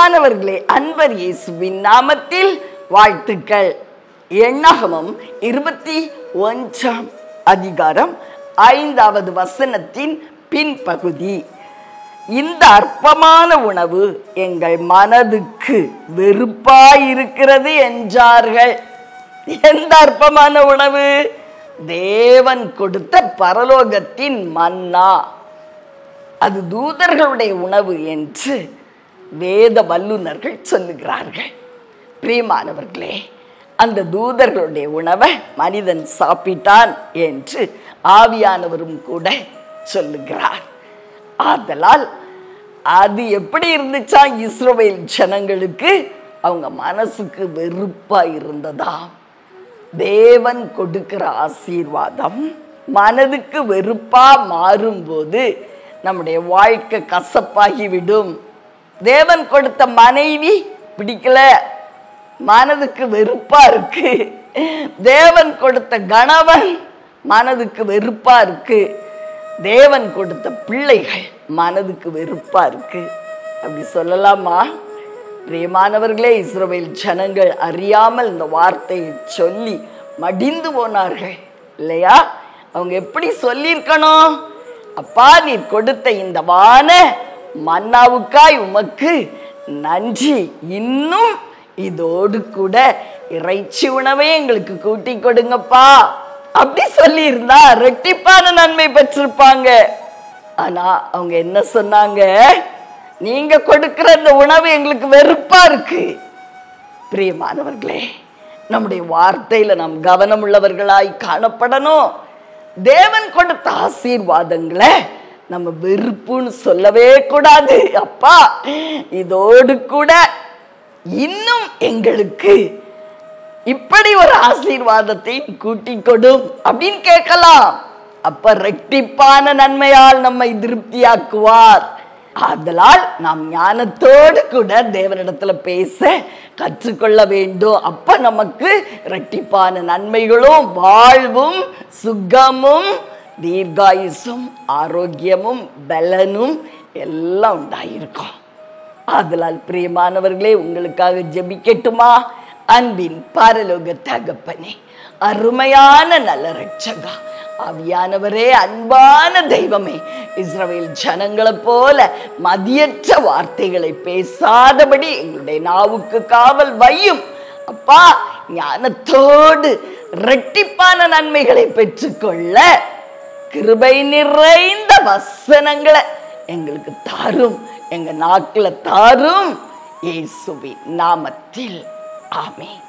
பிரியமானவர்களே, அன்பர் இயேசுவின் நாமத்தில் வாழ்த்துக்கள். எண்ணாகமம் 21 அதிகாரம் 5வது வசனத்தின் பின்பகுதி. இந்த அற்பமான உணவு எங்கள் மனதுக்கு வெறுப்பாயிருக்கிறது என்றார்கள். எந்த அற்பமான உணவு? தேவன் கொடுத்த பரலோகத்தின் மன்னா. அது தூதர்களுடைய உணவு என்று வேத வல்லுநர்கள் சொல்லுகிறார்கள். பிரியமானவர்களே, அந்த தூதர்களுடைய உணவை மனிதன் சாப்பிட்டான் என்று ஆவியானவரும் கூட சொல்லுகிறார். ஆதலால் அது எப்படி இருந்துச்சா? இஸ்ரவேல் ஜனங்களுக்கு அவங்க மனசுக்கு வெறுப்பா இருந்ததா? தேவன் கொடுக்கிற ஆசீர்வாதம் மனதுக்கு வெறுப்பா மாறும்போது நம்முடைய வாழ்க்கை கசப்பாகிவிடும். தேவன் கொடுத்த மனைவி பிடிக்கல, மனதுக்கு வெறுப்பா இருக்கு. தேவன் கொடுத்த கணவன் மனதுக்கு வெறுப்பா இருக்கு. தேவன் கொடுத்த பிள்ளைகள் மனதுக்கு வெறுப்பா இருக்கு. அப்படி சொல்லலாமா? பிரியமானவர்களே, இஸ்ரவேல் ஜனங்கள் அறியாமல் இந்த வார்த்தையை சொல்லி மடிந்து போனார்கள் இல்லையா? அவங்க எப்படி சொல்லியிருக்கணும்? அப்பா, நீர் கொடுத்த இந்த வான மன்னாவுக்காய் உமக்கு நன்றி, இன்னும் இதோடு கூட இறைச்சி உணவை எங்களுக்கு கூட்டி கொடுங்கப்பா. அப்படி சொல்லி இருந்தா ரெட்டிப்பான நன்மை பெற்றிருப்பாங்க. ஆனா அவங்க என்ன சொன்னாங்க? நீங்க கொடுக்கிற இந்த உணவு எங்களுக்கு வெறுப்பா இருக்கு. பிரியமானவர்களே, நம்முடைய வார்த்தையில நாம் கவனம் உள்ளவர்களாய் காணப்படணும். தேவன் கொடுத்த ஆசீர்வாதங்களை நம்ம வெறுப்புன்னு சொல்லவே கூடாது. அப்பா, இதோடு கூட இன்னும் எங்களுக்கு இப்படி ஒரு ஆசீர்வாதத்தை கூட்டி கொடும் அப்படின்னு கேட்கலாம். அப்ப ரெட்டிப்பான நன்மையால் நம்மை திருப்தியாக்குவார். ஆதலால் நாம் ஞானத்தோடு கூட தேவனிடத்துல பேச கற்றுக்கொள்ள வேண்டும். அப்ப நமக்கு இரட்டிப்பான நன்மைகளும் வாழ்வும் சுகமும் தீர்காயுசும் ஆரோக்கியமும் பலனும் எல்லாம் உண்டாயிருக்கும். ஆதலால் பிரியமானவர்களே, உங்களுக்காக ஜெபிக்கட்டுமா? அன்பின் பரலோக தகப்பனே, அருமையான நல்ல இரட்சகா, ஆவியானவரே, அன்பான தெய்வமே, இஸ்ரவேல் ஜனங்களை போல மதியற்ற வார்த்தைகளை பேசாதபடி எங்களுடைய நாவுக்கு காவல் வையும். அப்பா, ஞானத்தோடு இரட்டிப்பான நன்மைகளை பெற்றுக்கொள்ள கிருபை நிறைந்த வசனங்களை எங்களுக்கு தாரும், எங்க நாக்குல தாரும். இயேசுவின் நாமத்தில் ஆமென்.